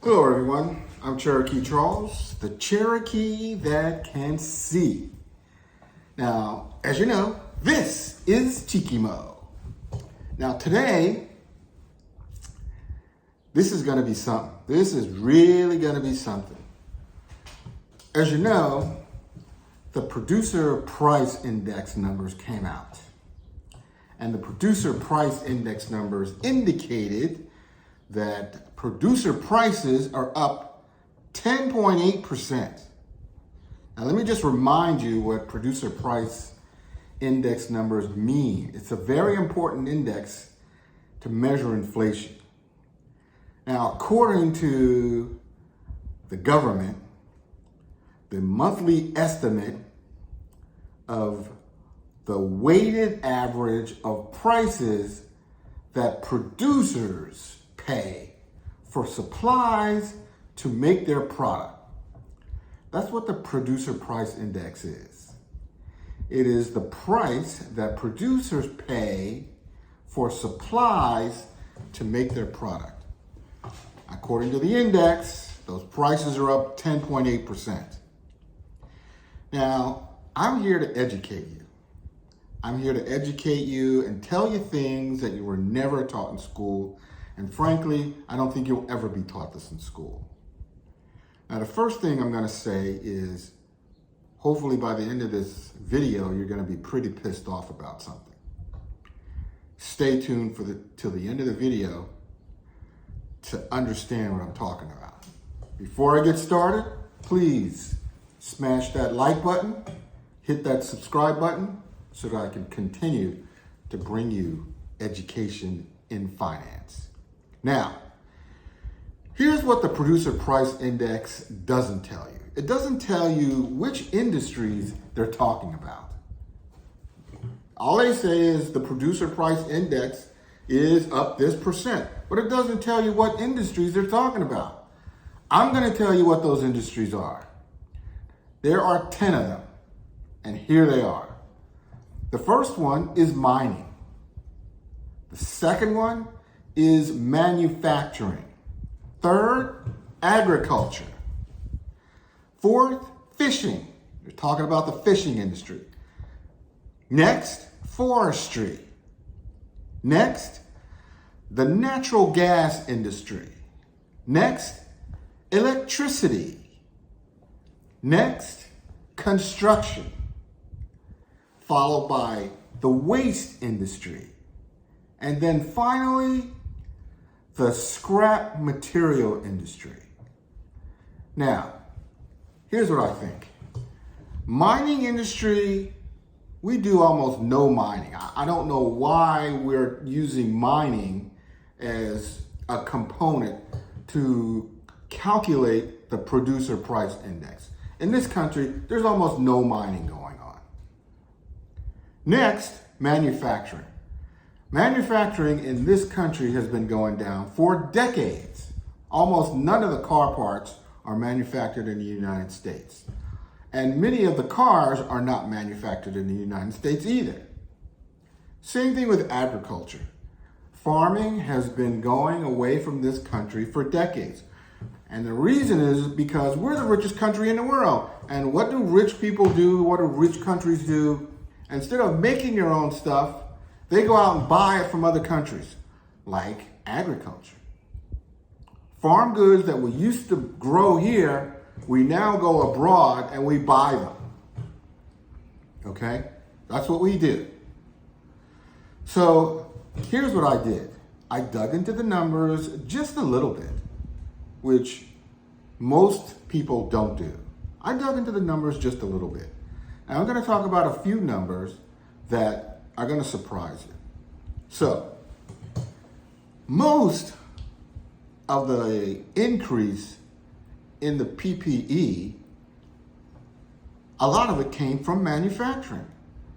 Hello everyone, I'm Cherokee Charles, the Cherokee that can see. Now, as you know, this is Chikimo. Now today, this is gonna be something. This is really gonna be something. As you know, the Producer Price Index numbers came out. And the Producer Price Index numbers indicated that producer prices are up 10.8%. Now let me just remind you what Producer Price Index numbers mean. It's a very important index to measure inflation. Now, according to the government, the monthly estimate of the weighted average of prices that producers pay for supplies to make their product. That's what the Producer Price Index is. It is the price that producers pay for supplies to make their product. According to the index, those prices are up 10.8%. Now, I'm here to educate you. I'm here to educate you and tell you things that you were never taught in school. And frankly, I don't think you'll ever be taught this in school. Now, the first thing I'm going to say is, hopefully by the end of this video, you're going to be pretty pissed off about something. Stay tuned till the end of the video to understand what I'm talking about. Before I get started, please smash that like button, hit that subscribe button, so that I can continue to bring you education in finance. Now, here's what the Producer Price Index doesn't tell you. It doesn't tell you which industries they're talking about. All they say is the Producer Price Index is up this percent, but it doesn't tell you what industries they're talking about. I'm going to tell you what those industries are. There are 10 of them, and here they are. The first one is mining. The second one is manufacturing. Third, agriculture. Fourth, fishing. We're talking about the fishing industry. Next, forestry. Next, the natural gas industry. Next, electricity. Next, construction. Followed by the waste industry. And then finally, the scrap material industry. Now, here's what I think. Mining industry, we do almost no mining. I don't know why we're using mining as a component to calculate the Producer Price Index. In this country, there's almost no mining going on. Next, manufacturing. Manufacturing in this country has been going down for decades. Almost none of the car parts are manufactured in the United States. And many of the cars are not manufactured in the United States either. Same thing with agriculture. Farming has been going away from this country for decades. And the reason is because we're the richest country in the world. And what do rich people do? What do rich countries do? Instead of making your own stuff, they go out and buy it from other countries, like agriculture. Farm goods that we used to grow here, we now go abroad and we buy them. Okay? That's what we do. So here's what I did. I dug into the numbers just a little bit, which most people don't do. I dug into the numbers just a little bit. And I'm going to talk about a few numbers that are going to surprise you. So, most of the increase in the PPE, a lot of it came from manufacturing.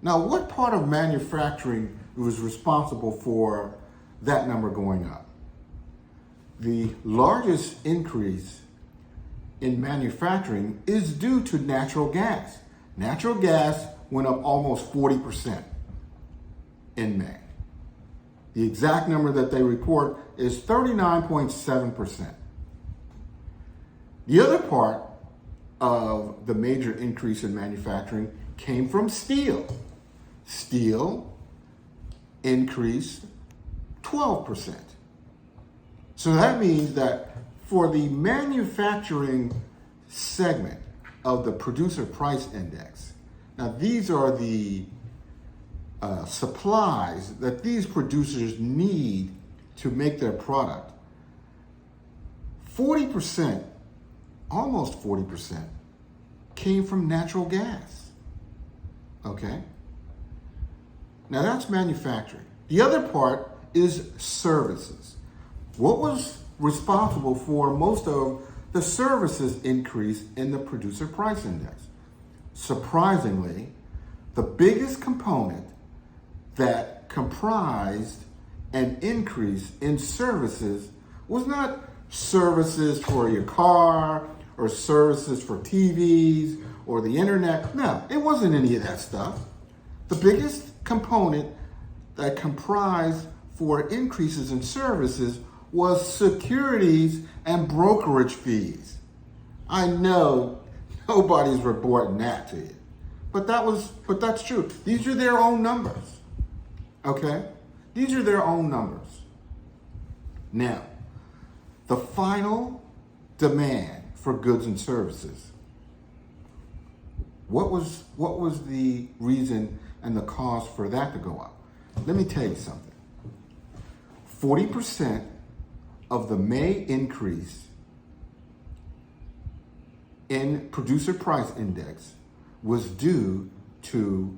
Now, what part of manufacturing was responsible for that number going up? The largest increase in manufacturing is due to natural gas. Natural gas went up almost 40% in May. The exact number that they report is 39.7%. The other part of the major increase in manufacturing came from steel. Steel increased 12%. So that means that for the manufacturing segment of the producer price index, now these are the supplies that these producers need to make their product. 40%, almost 40%, came from natural gas. Okay? Now that's manufacturing. The other part is services. What was responsible for most of the services increase in the producer price index? Surprisingly, the biggest component that comprised an increase in services was not services for your car or services for TVs or the internet. No, it wasn't any of that stuff. The biggest component that comprised for increases in services was securities and brokerage fees. I know nobody's reporting that to you, but that's true. These are their own numbers. Okay? These are their own numbers. Now, the final demand for goods and services. What was the reason and the cause for that to go up? Let me tell you something. 40% of the May increase in producer price index was due to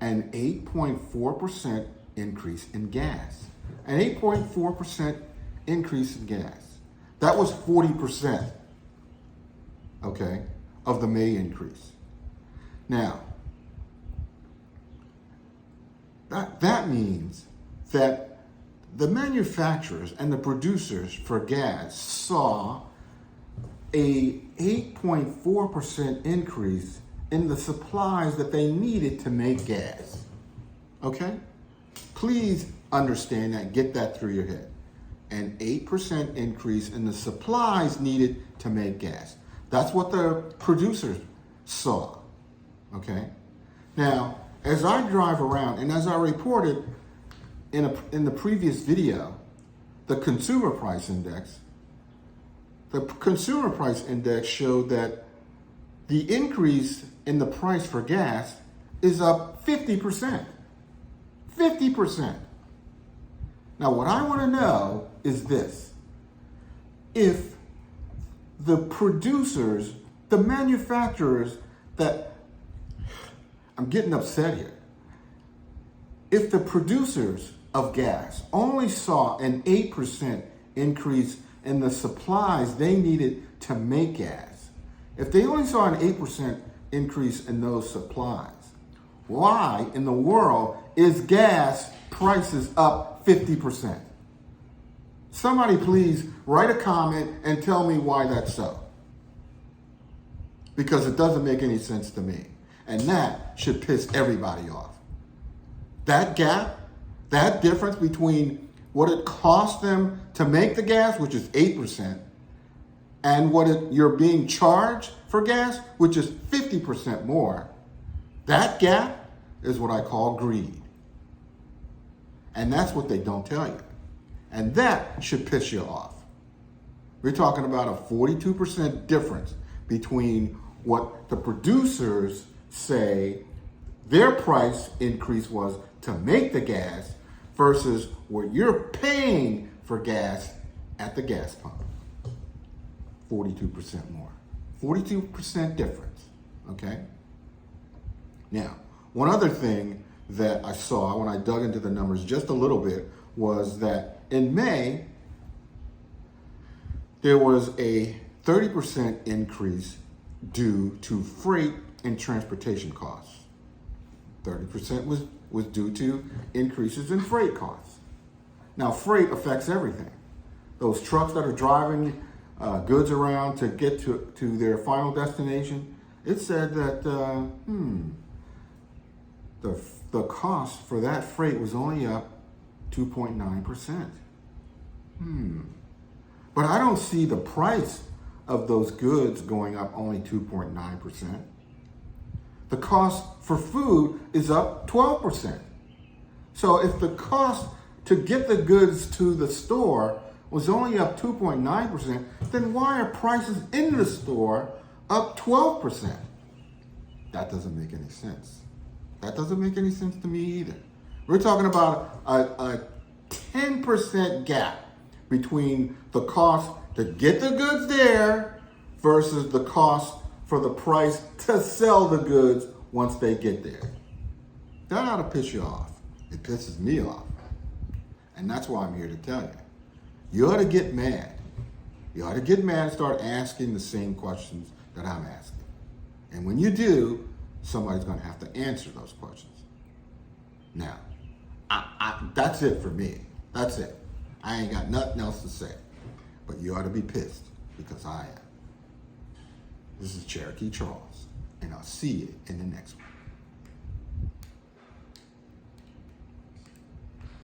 an 8.4% increase in gas. An 8.4% increase in gas. That was 40%, okay, of the May increase. Now, that means that the manufacturers and the producers for gas saw a 8.4% increase in the supplies that they needed to make gas. Okay? Please understand that, get that through your head. An 8% increase in the supplies needed to make gas. That's what the producers saw. Okay? Now, as I drive around, and as I reported in the previous video, the consumer price index showed that the increase in the price for gas is up 50%. 50%. Now, what I want to know is this. If the producers, the manufacturers I'm getting upset here. If the producers of gas only saw an 8% increase in the supplies they needed to make gas, if they only saw an 8% increase in those supplies, why in the world is gas prices up 50%? Somebody please write a comment and tell me why that's so. Because it doesn't make any sense to me. And that should piss everybody off. That gap, that difference between what it costs them to make the gas, which is 8%, and what you're being charged for gas, which is 50% more, that gap is what I call greed. And that's what they don't tell you. And that should piss you off. We're talking about a 42% difference between what the producers say their price increase was to make the gas versus what you're paying for gas at the gas pump. 42% more. 42% difference, okay? Now, one other thing that I saw when I dug into the numbers just a little bit was that in May, there was a 30% increase due to freight and transportation costs. 30% was due to increases in freight costs. Now, freight affects everything. Those trucks that are driving goods around to get to their final destination, it said that the cost for that freight was only up 2.9%. But I don't see the price of those goods going up only 2.9%. The cost for food is up 12%. So if the cost to get the goods to the store was only up 2.9%, then why are prices in the store up 12%? That doesn't make any sense. That doesn't make any sense to me either. We're talking about a 10% gap between the cost to get the goods there versus the cost for the price to sell the goods once they get there. That ought to piss you off. It pisses me off. And that's why I'm here to tell you. You ought to get mad. You ought to get mad and start asking the same questions that I'm asking. And when you do, somebody's going to have to answer those questions. Now, that's it for me. That's it. I ain't got nothing else to say. But you ought to be pissed, because I am. This is Cherokee Charles, and I'll see you in the next one.